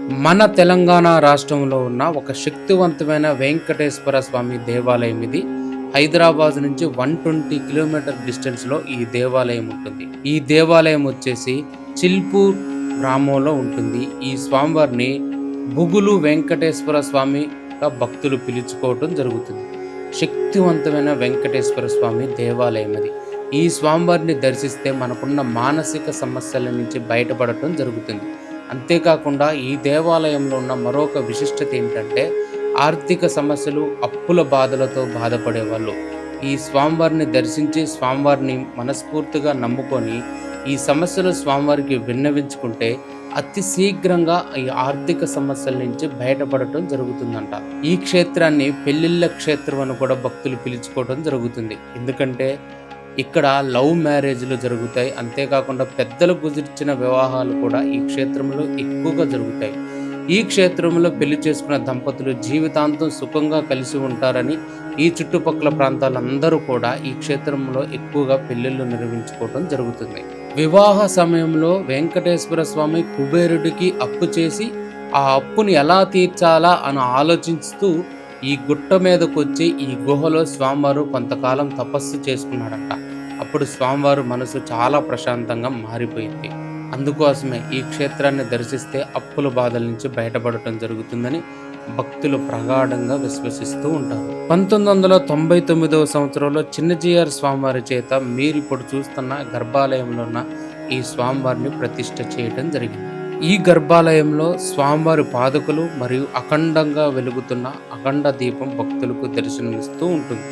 మన తెలంగాణ రాష్ట్రంలో ఉన్న ఒక శక్తివంతమైన వెంకటేశ్వర స్వామి దేవాలయం ఇది. హైదరాబాద్ నుంచి 120 కిలోమీటర్ డిస్టెన్స్‌లో ఈ దేవాలయం ఉంటుంది. ఈ దేవాలయం వచ్చేసి చిల్పూర్ గ్రామంలో ఉంటుంది. ఈ స్వామివారిని బుగులు వెంకటేశ్వర స్వామిగా భక్తులు పిలుచుకోవటం జరుగుతుంది. శక్తివంతమైన వెంకటేశ్వర స్వామి దేవాలయం అది. ఈ స్వామివారిని దర్శిస్తే మనకున్న మానసిక సమస్యల నుంచి బయటపడటం జరుగుతుంది. అంతేకాకుండా ఈ దేవాలయంలో ఉన్న మరొక విశిష్టత ఏంటంటే, ఆర్థిక సమస్యలు, అప్పుల బాధలతో బాధపడేవాళ్ళు ఈ స్వామివారిని దర్శించి, స్వామివారిని మనస్ఫూర్తిగా నమ్ముకొని, ఈ సమస్యలు స్వామివారికి విన్నవించుకుంటే అతి శీఘ్రంగా ఈ ఆర్థిక సమస్యల నుంచి బయటపడటం జరుగుతుందంట. ఈ క్షేత్రాన్ని పెళ్ళిళ్ళ క్షేత్రం అని కూడా భక్తులు పిలుచుకోవడం జరుగుతుంది. ఎందుకంటే ఇక్కడ లవ్ మ్యారేజ్‌లు జరుగుతాయి. అంతేకాకుండా పెద్దలు కుదిర్చిన వివాహాలు కూడా ఈ క్షేత్రంలో ఎక్కువగా జరుగుతాయి. ఈ క్షేత్రంలో పెళ్లి చేసుకున్న దంపతులు జీవితాంతం సుఖంగా కలిసి ఉంటారని ఈ చుట్టుపక్కల ప్రాంతాలందరూ కూడా ఈ క్షేత్రంలో ఎక్కువగా పెళ్ళిళ్ళు నిర్వహించుకోవడం జరుగుతుంది. వివాహ సమయంలో వెంకటేశ్వర స్వామి కుబేరుడికి అప్పు చేసి, ఆ అప్పుని ఎలా తీర్చాలా అని ఆలోచిస్తూ ఈ గుట్ట మీదకొచ్చి ఈ గుహలో స్వామివారు కొంతకాలం తపస్సు చేసుకున్నాడంట. అప్పుడు స్వామివారు మనసు చాలా ప్రశాంతంగా మారిపోయింది. అందుకోసమే ఈ క్షేత్రాన్ని దర్శిస్తే అప్పుల బాధల నుంచి బయటపడటం జరుగుతుందని భక్తులు ప్రగాఢంగా విశ్వసిస్తూ ఉంటారు. 1999వ సంవత్సరంలో చిన్నజీఆర్ స్వామివారి చేత మీరిప్పుడు చూస్తున్న గర్భాలయంలో ఉన్న ఈ స్వామివారిని ప్రతిష్ఠ చేయడం జరిగింది. ఈ గర్భాలయంలో స్వామివారి పాదుకలు మరియు అఖండంగా వెలుగుతున్న అఖండ దీపం భక్తులకు దర్శనమిస్తూ ఉంటుంది.